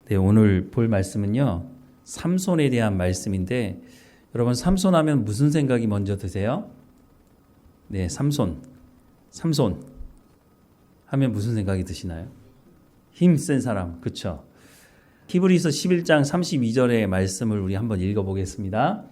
네, 오늘 볼 말씀은요, 삼손에 대한 말씀인데, 여러분 삼손 하면 무슨 생각이 먼저 드세요? 네, 삼손 하면 무슨 생각이 드시나요? 힘센 사람, 그렇죠? 히브리서 11장 32절의 말씀을 우리 한번 읽어보겠습니다.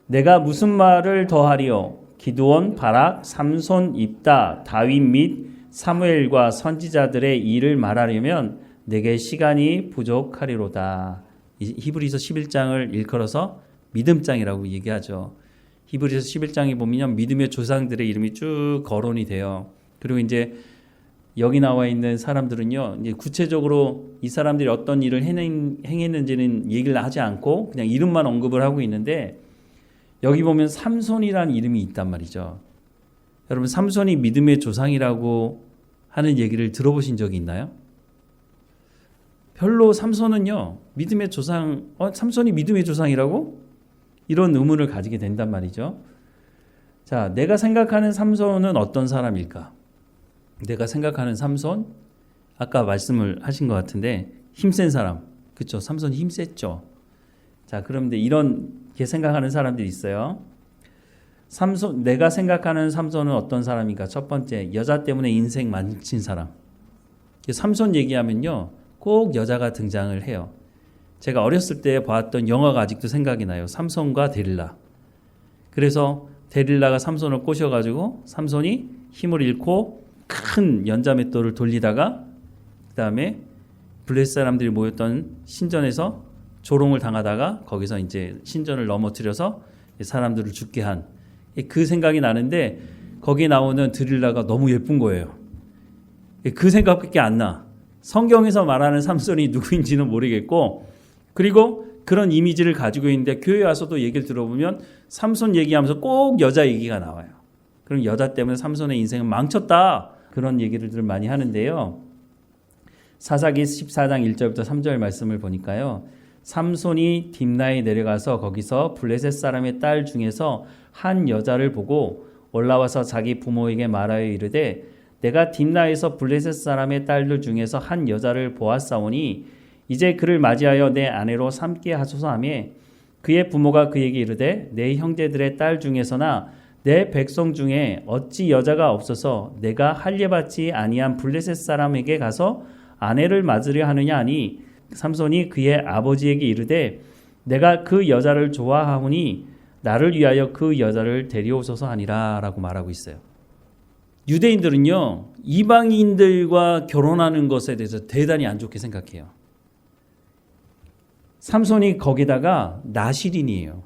내가 무슨 말을 더하리요? 기드온, 바락, 삼손, 입다, 다윗 및 사무엘과 선지자들의 일을 말하려면 내게 시간이 부족하리로다. 히브리서 11장을 일컬어서 믿음장이라고 얘기하죠. 히브리서 11장에 보면 믿음의 조상들의 이름이 쭉 거론이 돼요. 그리고 이제 여기 나와 있는 사람들은요, 이제 구체적으로 이 사람들이 어떤 일을 행했는지는 얘기를 하지 않고 그냥 이름만 언급을 하고 있는데, 여기 보면 삼손이라는 이름이 있단 말이죠. 여러분, 삼손이 믿음의 조상이라고 하는 얘기를 들어보신 적이 있나요? 별로. 삼손은요, 믿음의 조상, 삼손이 믿음의 조상이라고? 이런 의문을 가지게 된단 말이죠. 자, 내가 생각하는 삼손은 어떤 사람일까? 내가 생각하는 삼손, 아까 말씀을 하신 것 같은데 힘센 사람, 그렇죠? 삼손이 힘셌죠. 자, 그런데 이렇게 생각하는 사람들이 있어요. 내가 생각하는 삼손은 어떤 사람인가? 첫 번째, 여자 때문에 인생 망친 사람. 삼손 얘기하면요, 꼭 여자가 등장을 해요. 제가 어렸을 때 봤던 영화가 아직도 생각이 나요. 삼손과 데릴라. 그래서 데릴라가 삼손을 꼬셔가지고 삼손이 힘을 잃고 큰 연자맷돌을 돌리다가 그 다음에 블레셋 사람들이 모였던 신전에서 조롱을 당하다가 거기서 이제 신전을 넘어뜨려서 사람들을 죽게 한 그 생각이 나는데, 거기에 나오는 드릴라가 너무 예쁜 거예요. 그 생각밖에 안 나. 성경에서 말하는 삼손이 누구인지는 모르겠고, 그리고 그런 이미지를 가지고 있는데 교회 와서도 얘기를 들어보면 삼손 얘기하면서 꼭 여자 얘기가 나와요. 그럼 여자 때문에 삼손의 인생은 망쳤다, 그런 얘기를 많이 하는데요. 사사기 14장 1절부터 3절 말씀을 보니까요, 삼손이 딥나에 내려가서 거기서 블레셋 사람의 딸 중에서 한 여자를 보고 올라와서 자기 부모에게 말하여 이르되, 내가 딥나에서 블레셋 사람의 딸들 중에서 한 여자를 보았사오니 이제 그를 맞이하여 내 아내로 삼게 하소서 하며, 그의 부모가 그에게 이르되, 내 형제들의 딸 중에서나 내 백성 중에 어찌 여자가 없어서 내가 할례받지 아니한 블레셋 사람에게 가서 아내를 맞으려 하느냐 하니, 삼손이 그의 아버지에게 이르되, 내가 그 여자를 좋아하오니 나를 위하여 그 여자를 데려오소서 하니라 라고 말하고 있어요. 유대인들은요, 이방인들과 결혼하는 것에 대해서 대단히 안 좋게 생각해요. 삼손이 거기다가 나실인이에요.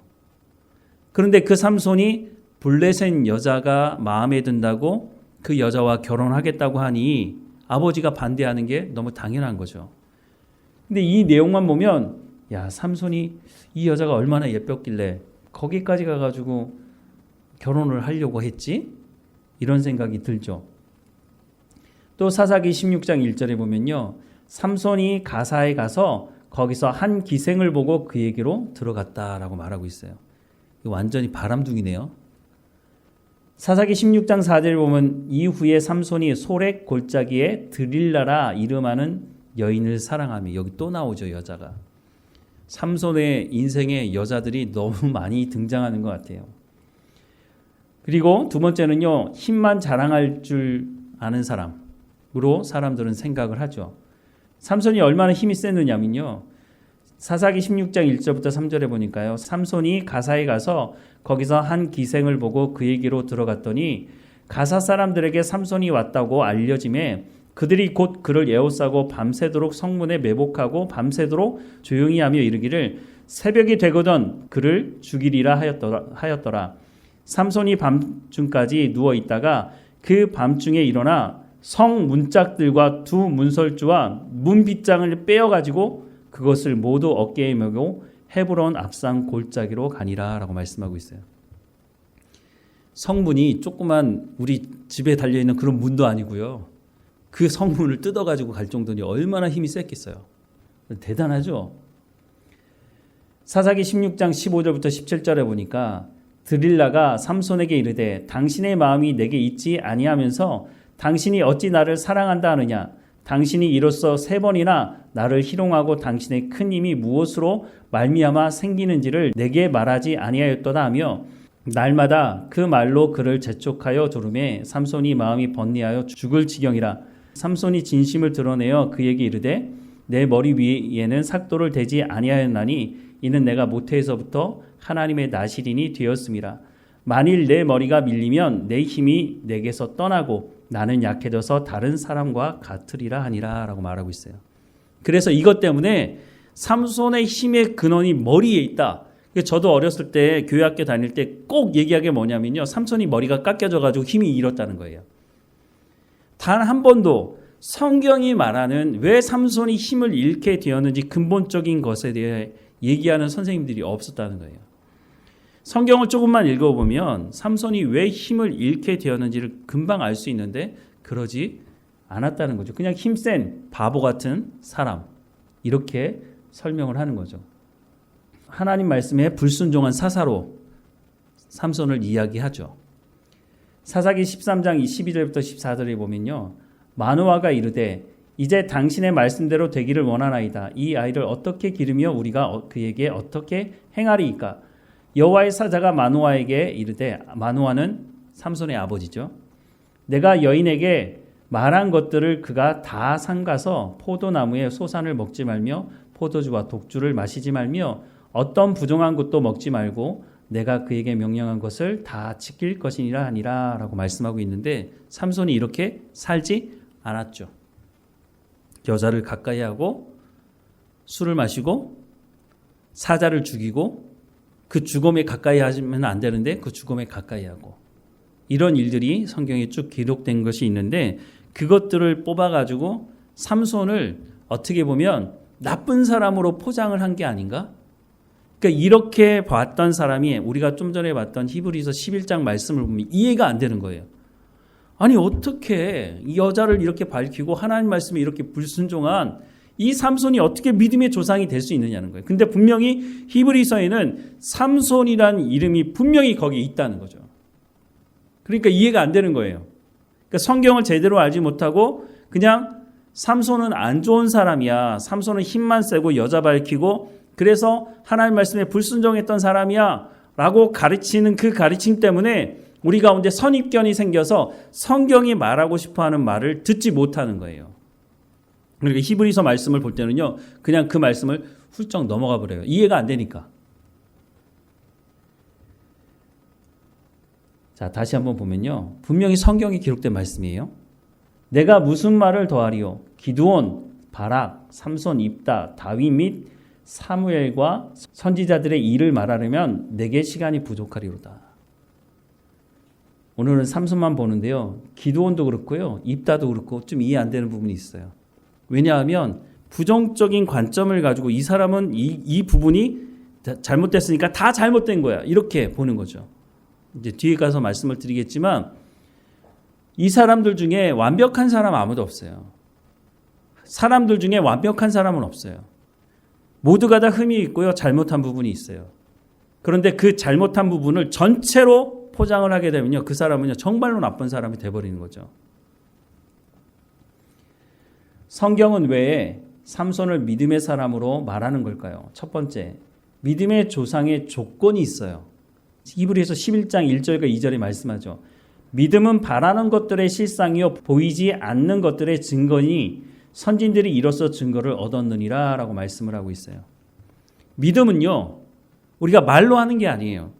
그런데 그 삼손이 블레셋 여자가 마음에 든다고 그 여자와 결혼하겠다고 하니 아버지가 반대하는 게 너무 당연한 거죠. 근데 이 내용만 보면, 야, 삼손이 이 여자가 얼마나 예뻤길래 거기까지 가가지고 결혼을 하려고 했지? 이런 생각이 들죠. 또 사사기 16장 1절에 보면요, 삼손이 가사에 가서 거기서 한 기생을 보고 그에게로 들어갔다라고 말하고 있어요. 완전히 바람둥이네요. 사사기 16장 4절에 보면, 이후에 삼손이 소렉 골짜기에 드릴라라 이름하는 여인을 사랑하며, 여기 또 나오죠, 여자가. 삼손의 인생에 여자들이 너무 많이 등장하는 것 같아요. 그리고 두 번째는요, 힘만 자랑할 줄 아는 사람으로 사람들은 생각을 하죠. 삼손이 얼마나 힘이 셌느냐면요, 사사기 16장 1절부터 3절에 보니까요, 삼손이 가사에 가서 거기서 한 기생을 보고 그에게로 들어갔더니 가사 사람들에게 삼손이 왔다고 알려짐에 그들이 곧 그를 에워싸고 밤새도록 성문에 매복하고 밤새도록 조용히 하며 이르기를, 새벽이 되거든 그를 죽이리라 하였더라. 삼손이 밤중까지 누워 있다가 그 밤중에 일어나 성 문짝들과 두 문설주와 문빗장을 빼어가지고 그것을 모두 어깨에 메고 헤브론 앞산 골짜기로 가니라 라고 말씀하고 있어요. 성문이 조그만 우리 집에 달려있는 그런 문도 아니고요, 그 성문을 뜯어가지고 갈 정도니 얼마나 힘이 셌겠어요. 대단하죠. 사사기 16장 15절부터 17절에 보니까 드릴라가 삼손에게 이르되, 당신의 마음이 내게 있지 아니하면서 당신이 어찌 나를 사랑한다 하느냐? 당신이 이로써 3번이나 나를 희롱하고 당신의 큰 힘이 무엇으로 말미암아 생기는지를 내게 말하지 아니하였도다 하며 날마다 그 말로 그를 재촉하여 조르매 삼손이 마음이 번뇌하여 죽을 지경이라. 삼손이 진심을 드러내어 그에게 이르되 내 머리 위에는 삭도를 대지 아니하였나니 이는 내가 모태에서부터 하나님의 나실인이 되었음이라. 만일 내 머리가 밀리면 내 힘이 내게서 떠나고 나는 약해져서 다른 사람과 같으리라 하니라 라고 말하고 있어요. 그래서 이것 때문에 삼손의 힘의 근원이 머리에 있다. 저도 어렸을 때 교회학교 다닐 때 꼭 얘기하는 게 뭐냐면요, 삼손이 머리가 깎여져가지고 힘이 잃었다는 거예요. 단 한 번도 성경이 말하는 왜 삼손이 힘을 잃게 되었는지 근본적인 것에 대해 얘기하는 선생님들이 없었다는 거예요. 성경을 조금만 읽어보면 삼손이 왜 힘을 잃게 되었는지를 금방 알 수 있는데 그러지 않았다는 거죠. 그냥 힘센 바보 같은 사람, 이렇게 설명을 하는 거죠. 하나님 말씀에 불순종한 사사로 삼손을 이야기하죠. 사사기 13장 22절부터 14절에 보면요, 마노아가 이르되 이제 당신의 말씀대로 되기를 원하나이다. 이 아이를 어떻게 기르며 우리가 그에게 어떻게 행하리이까? 여호와의 사자가 마노아에게 이르되, 마노아는 삼손의 아버지죠. 내가 여인에게 말한 것들을 그가 다 삼가서 포도나무의 소산을 먹지 말며 포도주와 독주를 마시지 말며 어떤 부정한 것도 먹지 말고 내가 그에게 명령한 것을 다 지킬 것이니라 하니라 라고 말씀하고 있는데, 삼손이 이렇게 살지 않았죠. 여자를 가까이 하고 술을 마시고 사자를 죽이고 그 죽음에 가까이 하시면 안 되는데 그 죽음에 가까이 하고, 이런 일들이 성경에 쭉 기록된 것이 있는데 그것들을 뽑아가지고 삼손을 어떻게 보면 나쁜 사람으로 포장을 한 게 아닌가? 그러니까 이렇게 봤던 사람이 우리가 좀 전에 봤던 히브리서 11장 말씀을 보면 이해가 안 되는 거예요. 아니 어떻게 이 여자를 이렇게 밝히고 하나님 말씀에 이렇게 불순종한 이 삼손이 어떻게 믿음의 조상이 될 수 있느냐는 거예요. 근데 분명히 히브리서에는 삼손이라는 이름이 분명히 거기에 있다는 거죠. 그러니까 이해가 안 되는 거예요. 그러니까 성경을 제대로 알지 못하고 그냥 삼손은 안 좋은 사람이야, 삼손은 힘만 세고 여자 밝히고 그래서 하나님 말씀에 불순종했던 사람이야 라고 가르치는 그 가르침 때문에 우리 가운데 선입견이 생겨서 성경이 말하고 싶어하는 말을 듣지 못하는 거예요. 그러니까 히브리서 말씀을 볼 때는요, 그냥 그 말씀을 훌쩍 넘어가 버려요. 이해가 안 되니까. 자, 다시 한번 보면요, 분명히 성경에 기록된 말씀이에요. 내가 무슨 말을 더하리요? 기드온, 바락, 삼손, 입다, 다윗 및 사무엘과 선지자들의 일을 말하려면 내게 시간이 부족하리로다. 오늘은 삼손만 보는데요, 기드온도 그렇고요, 입다도 그렇고 좀 이해 안 되는 부분이 있어요. 왜냐하면 부정적인 관점을 가지고 이 사람은 이 부분이 잘못됐으니까 다 잘못된 거야, 이렇게 보는 거죠. 이제 뒤에 가서 말씀을 드리겠지만 이 사람들 중에 완벽한 사람 아무도 없어요. 사람들 중에 완벽한 사람은 없어요. 모두가 다 흠이 있고요, 잘못한 부분이 있어요. 그런데 그 잘못한 부분을 전체로 포장을 하게 되면요, 그 사람은요 정말로 나쁜 사람이 돼버리는 거죠. 성경은 왜 삼손을 믿음의 사람으로 말하는 걸까요? 첫 번째, 믿음의 조상의 조건이 있어요. 히브리서 11장 1절과 2절에 말씀하죠. 믿음은 바라는 것들의 실상이요 보이지 않는 것들의 증거니 선진들이 이로써 증거를 얻었느니라 라고 말씀을 하고 있어요. 믿음은요, 우리가 말로 하는 게 아니에요.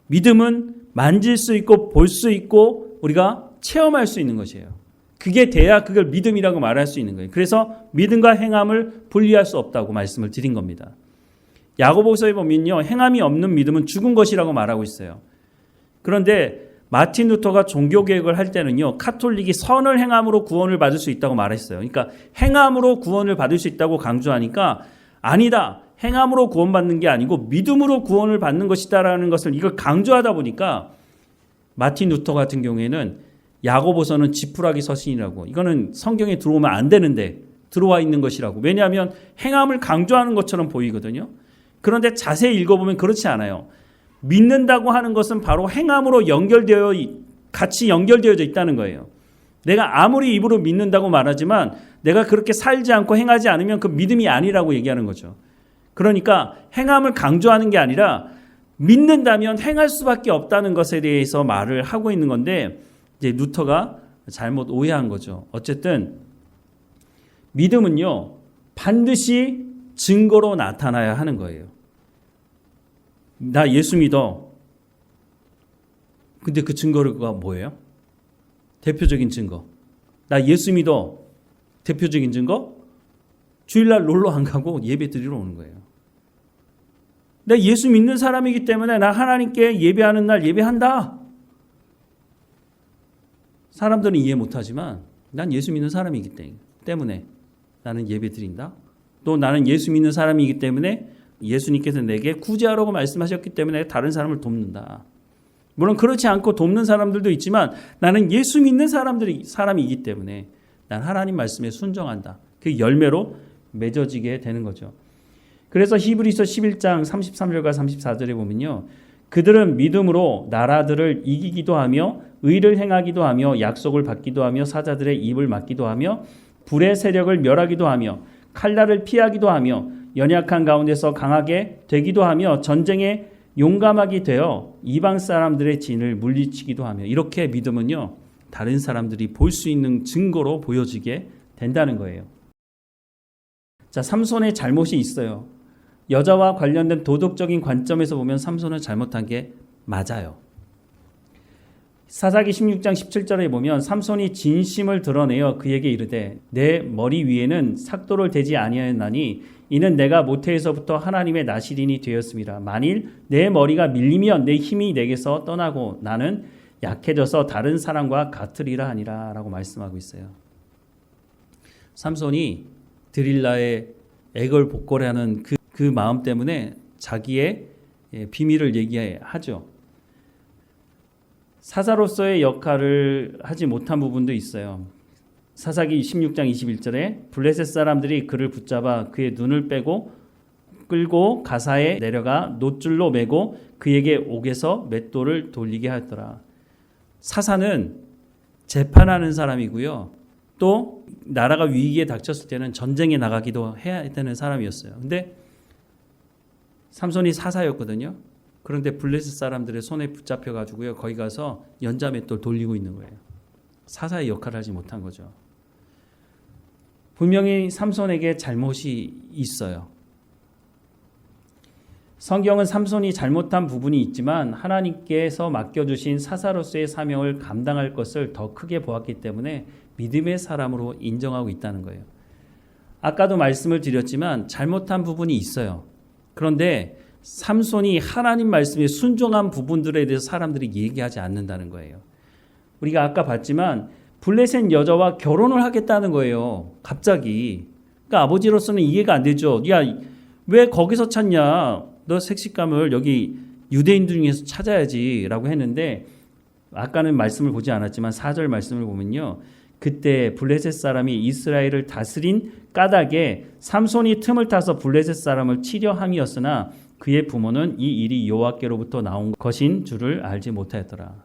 믿음은 만질 수 있고 볼 수 있고 우리가 체험할 수 있는 것이에요. 그게 돼야 그걸 믿음이라고 말할 수 있는 거예요. 그래서 믿음과 행함을 분리할 수 없다고 말씀을 드린 겁니다. 야고보서에 보면요, 행함이 없는 믿음은 죽은 것이라고 말하고 있어요. 그런데 마틴 루터가 종교개혁을 할 때는요, 카톨릭이 선을 행함으로 구원을 받을 수 있다고 말했어요. 그러니까 행함으로 구원을 받을 수 있다고 강조하니까 아니다, 행함으로 구원받는 게 아니고 믿음으로 구원을 받는 것이다라는 것을 이걸 강조하다 보니까 마틴 루터 같은 경우에는 야고보서는 지푸라기 서신이라고, 이거는 성경에 들어오면 안 되는데 들어와 있는 것이라고, 왜냐하면 행함을 강조하는 것처럼 보이거든요. 그런데 자세히 읽어보면 그렇지 않아요. 믿는다고 하는 것은 바로 행함으로 같이 연결되어져 있다는 거예요. 내가 아무리 입으로 믿는다고 말하지만 내가 그렇게 살지 않고 행하지 않으면 그 믿음이 아니라고 얘기하는 거죠. 그러니까 행함을 강조하는 게 아니라 믿는다면 행할 수밖에 없다는 것에 대해서 말을 하고 있는 건데 이제 루터가 잘못 오해한 거죠. 어쨌든 믿음은요 반드시 증거로 나타나야 하는 거예요. 나 예수 믿어. 근데 그 증거가 뭐예요? 대표적인 증거. 나 예수 믿어. 대표적인 증거? 주일날 놀러 안 가고 예배 드리러 오는 거예요. 나 예수 믿는 사람이기 때문에 나 하나님께 예배하는 날 예배한다. 사람들은 이해 못하지만 난 예수 믿는 사람이기 때문에 나는 예배 드린다. 또 나는 예수 믿는 사람이기 때문에 예수님께서 내게 구제하라고 말씀하셨기 때문에 다른 사람을 돕는다. 물론 그렇지 않고 돕는 사람들도 있지만 나는 예수 믿는 사람이기 때문에 난 하나님 말씀에 순종한다. 그 열매로 맺어지게 되는 거죠. 그래서 히브리서 11장 33절과 34절에 보면요. 그들은 믿음으로 나라들을 이기기도 하며 의를 행하기도 하며 약속을 받기도 하며 사자들의 입을 막기도 하며 불의 세력을 멸하기도 하며 칼날을 피하기도 하며 연약한 가운데서 강하게 되기도 하며 전쟁에 용감하게 되어 이방 사람들의 진을 물리치기도 하며 이렇게 믿음은요. 다른 사람들이 볼 수 있는 증거로 보여지게 된다는 거예요. 자, 삼손의 잘못이 있어요. 여자와 관련된 도덕적인 관점에서 보면 삼손은 잘못한 게 맞아요. 사사기 16장 17절에 보면 삼손이 진심을 드러내어 그에게 이르되 내 머리 위에는 삭도를 대지 아니하였나니 이는 내가 모태에서부터 하나님의 나시린이 되었습니다. 만일 내 머리가 밀리면 내 힘이 내게서 떠나고 나는 약해져서 다른 사람과 같으리라 하니라 라고 말씀하고 있어요. 삼손이 드릴라의 애걸복걸하는 그 마음 때문에 자기의 비밀을 얘기하죠. 사사로서의 역할을 하지 못한 부분도 있어요. 사사기 16장 21절에 블레셋 사람들이 그를 붙잡아 그의 눈을 빼고 끌고 가사에 내려가 놋줄로 매고 그에게 옥에서 맷돌을 돌리게 하였더라. 사사는 재판하는 사람이고요. 또 나라가 위기에 닥쳤을 때는 전쟁에 나가기도 해야 되는 사람이었어요. 근데 삼손이 사사였거든요. 그런데 블레셋 사람들의 손에 붙잡혀가지고요. 거기 가서 연자맷돌 돌리고 있는 거예요. 사사의 역할을 하지 못한 거죠. 분명히 삼손에게 잘못이 있어요. 성경은 삼손이 잘못한 부분이 있지만 하나님께서 맡겨주신 사사로서의 사명을 감당할 것을 더 크게 보았기 때문에 믿음의 사람으로 인정하고 있다는 거예요. 아까도 말씀을 드렸지만 잘못한 부분이 있어요. 그런데 삼손이 하나님 말씀에 순종한 부분들에 대해서 사람들이 얘기하지 않는다는 거예요. 우리가 아까 봤지만 블레셋 여자와 결혼을 하겠다는 거예요. 갑자기. 그러니까 아버지로서는 이해가 안 되죠. 야, 왜 거기서 찾냐? 너 색식감을 여기 유대인들 중에서 찾아야지 라고 했는데 아까는 말씀을 보지 않았지만 4절 말씀을 보면요. 그때 블레셋 사람이 이스라엘을 다스린 까닭에 삼손이 틈을 타서 블레셋 사람을 치려 함이었으나 그의 부모는 이 일이 여호와께로부터 나온 것인 줄을 알지 못하였더라.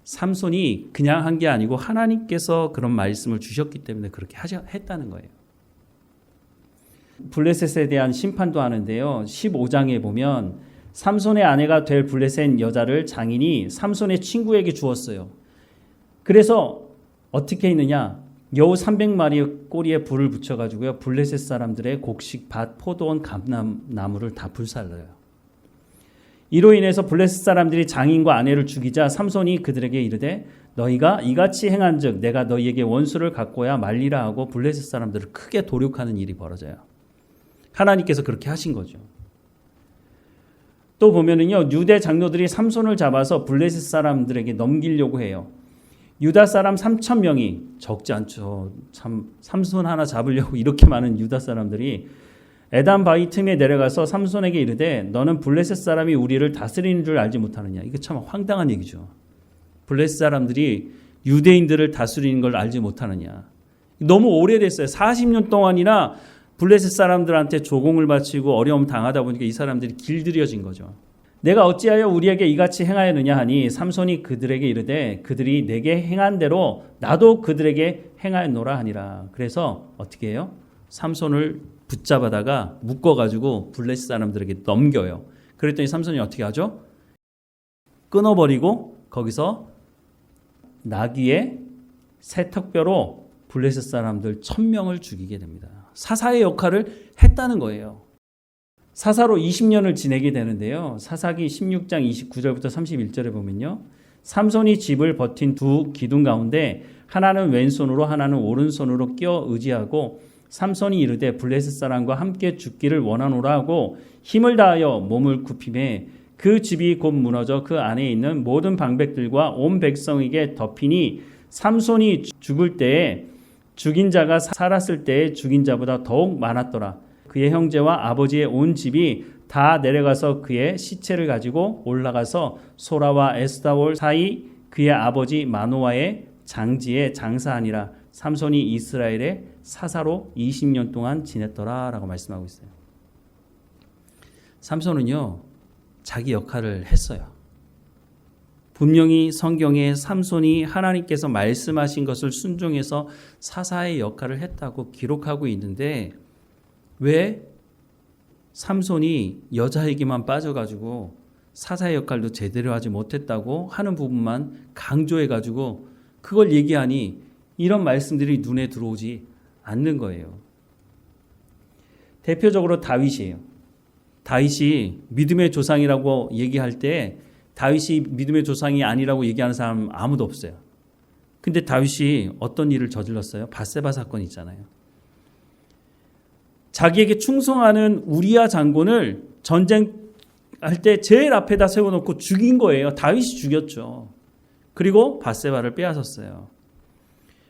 삼손이 그냥 한 게 아니고 하나님께서 그런 말씀을 주셨기 때문에 그렇게 했다는 거예요. 블레셋에 대한 심판도 하는데요. 15장에 보면 삼손의 아내가 될 블레셋 여자를 장인이 삼손의 친구에게 주었어요. 그래서 어떻게 했느냐? 여우 300마리의 꼬리에 불을 붙여가지고요. 블레셋 사람들의 곡식, 밭, 포도원, 감람나무를 다 불살라요. 이로 인해서 블레셋 사람들이 장인과 아내를 죽이자 삼손이 그들에게 이르되 너희가 이같이 행한즉 내가 너희에게 원수를 갖고야 말리라 하고 블레셋 사람들을 크게 도륙하는 일이 벌어져요. 하나님께서 그렇게 하신 거죠. 또 보면은요, 유대 장로들이 삼손을 잡아서 블레셋 사람들에게 넘기려고 해요. 유다 사람 3,000명이 적지 않죠. 참 삼손 하나 잡으려고 이렇게 많은 유다 사람들이 에단 바위 틈에 내려가서 삼손에게 이르되 너는 블레셋 사람이 우리를 다스리는 줄 알지 못하느냐. 이게 참 황당한 얘기죠. 블레셋 사람들이 유대인들을 다스리는 걸 알지 못하느냐. 너무 오래됐어요. 40년 동안이나 블레셋 사람들한테 조공을 바치고 어려움 당하다 보니까 이 사람들이 길들여진 거죠. 내가 어찌하여 우리에게 이같이 행하였느냐 하니 삼손이 그들에게 이르되 그들이 내게 행한 대로 나도 그들에게 행하였노라 하니라. 그래서 어떻게 해요? 삼손을 붙잡아다가 묶어가지고 블레셋 사람들에게 넘겨요. 그랬더니 삼손이 어떻게 하죠? 끊어버리고 거기서 나귀의 세턱뼈로 블레셋 사람들 1000명을 죽이게 됩니다. 사사의 역할을 했다는 거예요. 사사로 20년을 지내게 되는데요. 사사기 16장 29절부터 31절에 보면요. 삼손이 집을 버틴 두 기둥 가운데 하나는 왼손으로 하나는 오른손으로 끼어 의지하고 삼손이 이르되 블레셋 사람과 함께 죽기를 원하노라 하고 힘을 다하여 몸을 굽히매 그 집이 곧 무너져 그 안에 있는 모든 방백들과 온 백성에게 덮이니 삼손이 죽을 때에 죽인 자가 살았을 때에 죽인 자보다 더욱 많았더라. 그의 형제와 아버지의 온 집이 다 내려가서 그의 시체를 가지고 올라가서 소라와 에스타올 사이 그의 아버지 마노아의 장지에 장사하니라. 삼손이 이스라엘의 사사로 20년 동안 지냈더라 라고 말씀하고 있어요. 삼손은요 자기 역할을 했어요. 분명히 성경에 삼손이 하나님께서 말씀하신 것을 순종해서 사사의 역할을 했다고 기록하고 있는데 왜 삼손이 여자에게만 빠져가지고 사사의 역할도 제대로 하지 못했다고 하는 부분만 강조해가지고 그걸 얘기하니 이런 말씀들이 눈에 들어오지 않는 거예요. 대표적으로 다윗이에요. 다윗이 믿음의 조상이라고 얘기할 때 다윗이 믿음의 조상이 아니라고 얘기하는 사람 아무도 없어요. 근데 다윗이 어떤 일을 저질렀어요? 밧세바 사건 있잖아요. 자기에게 충성하는 우리야 장군을 전쟁할 때 제일 앞에다 세워놓고 죽인 거예요. 다윗이 죽였죠. 그리고 밧세바를 빼앗았어요.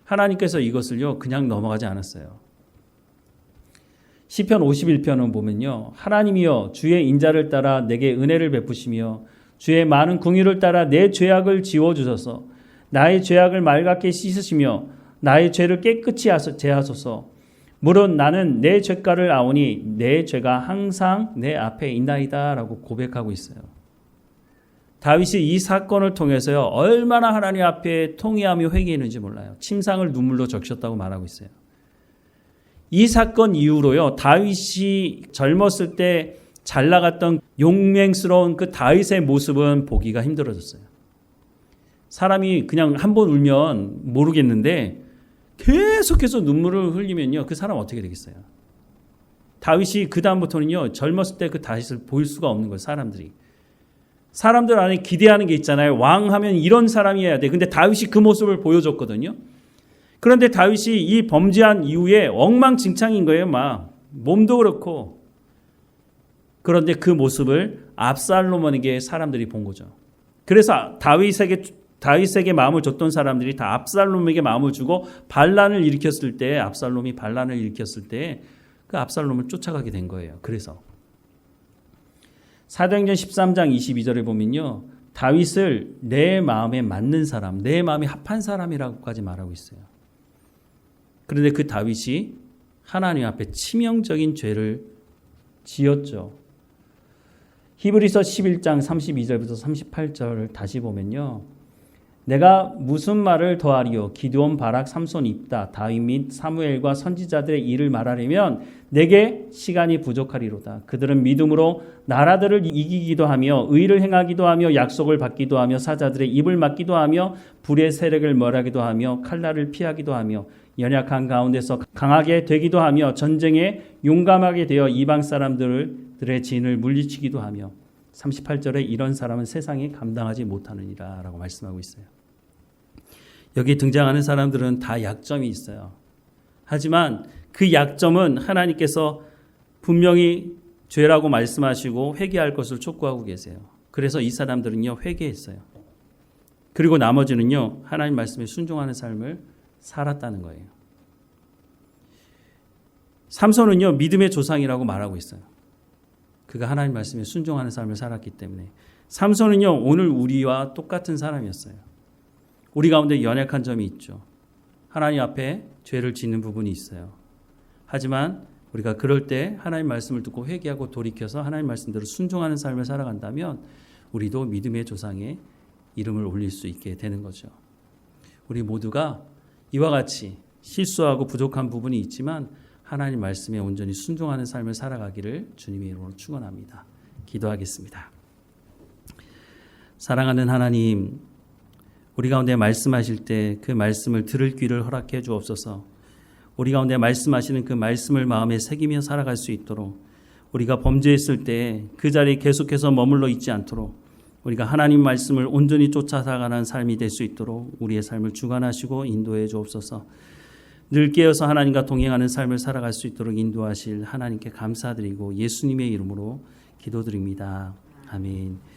하나님께서 이것을요 그냥 넘어가지 않았어요. 시편 51편은 보면요. 하나님이여 주의 인자를 따라 내게 은혜를 베푸시며 주의 많은 긍휼을 따라 내 죄악을 지워주소서. 나의 죄악을 맑게 씻으시며 나의 죄를 깨끗이 제하소서. 물론 나는 내 죄가를 아오니 내 죄가 항상 내 앞에 있나이다 라고 고백하고 있어요. 다윗이 이 사건을 통해서요 얼마나 하나님 앞에 통회하며 회개했는지 몰라요. 침상을 눈물로 적셨다고 말하고 있어요. 이 사건 이후로요 다윗이 젊었을 때 잘 나갔던 용맹스러운 그 다윗의 모습은 보기가 힘들어졌어요. 사람이 그냥 한 번 울면 모르겠는데 계속해서 눈물을 흘리면요 그 사람 어떻게 되겠어요? 다윗이 그 다음부터는요 젊었을 때 그 다윗을 보일 수가 없는 거예요. 사람들 안에 기대하는 게 있잖아요. 왕하면 이런 사람이어야 돼. 근데 다윗이 그 모습을 보여줬거든요. 그런데 다윗이 이 범죄한 이후에 엉망진창인 거예요. 막 몸도 그렇고. 그런데 그 모습을 압살롬에게 사람들이 본 거죠. 그래서 다윗에게 마음을 줬던 사람들이 다 압살롬에게 마음을 주고 반란을 일으켰을 때 압살롬이 반란을 일으켰을 때 그 압살롬을 쫓아가게 된 거예요. 그래서 사도행전 13장 22절에 보면요. 다윗을 내 마음에 맞는 사람, 내 마음에 합한 사람이라고까지 말하고 있어요. 그런데 그 다윗이 하나님 앞에 치명적인 죄를 지었죠. 히브리서 11장 32절부터 38절을 다시 보면요. 내가 무슨 말을 더하리요? 기드온, 바락, 삼손, 입다, 다윗 및 사무엘과 선지자들의 일을 말하려면 내게 시간이 부족하리로다. 그들은 믿음으로 나라들을 이기기도 하며 의를 행하기도 하며 약속을 받기도 하며 사자들의 입을 막기도 하며 불의 세력을 멸하기도 하며 칼날을 피하기도 하며 연약한 가운데서 강하게 되기도 하며 전쟁에 용감하게 되어 이방 사람들의 진을 물리치기도 하며 38절에 이런 사람은 세상에 감당하지 못하느니라 라고 말씀하고 있어요. 여기 등장하는 사람들은 다 약점이 있어요. 하지만 그 약점은 하나님께서 분명히 죄라고 말씀하시고 회개할 것을 촉구하고 계세요. 그래서 이 사람들은요 회개했어요. 그리고 나머지는요 하나님 말씀에 순종하는 삶을 살았다는 거예요. 삼손은요 믿음의 조상이라고 말하고 있어요. 그가 하나님 말씀에 순종하는 삶을 살았기 때문에. 삼손은요 오늘 우리와 똑같은 사람이었어요. 우리 가운데 연약한 점이 있죠. 하나님 앞에 죄를 짓는 부분이 있어요. 하지만 우리가 그럴 때 하나님 말씀을 듣고 회개하고 돌이켜서 하나님 말씀대로 순종하는 삶을 살아간다면 우리도 믿음의 조상에 이름을 올릴 수 있게 되는 거죠. 우리 모두가 이와 같이 실수하고 부족한 부분이 있지만 하나님 말씀에 온전히 순종하는 삶을 살아가기를 주님의 이름으로 축원합니다. 기도하겠습니다. 사랑하는 하나님, 우리 가운데 말씀하실 때 그 말씀을 들을 귀를 허락해 주옵소서. 우리 가운데 말씀하시는 그 말씀을 마음에 새기며 살아갈 수 있도록, 우리가 범죄했을 때 그 자리에 계속해서 머물러 있지 않도록 우리가 하나님 말씀을 온전히 쫓아가는 삶이 될 수 있도록 우리의 삶을 주관하시고 인도해 주옵소서. 늘 깨어서 하나님과 동행하는 삶을 살아갈 수 있도록 인도하실 하나님께 감사드리고 예수님의 이름으로 기도드립니다. 아멘.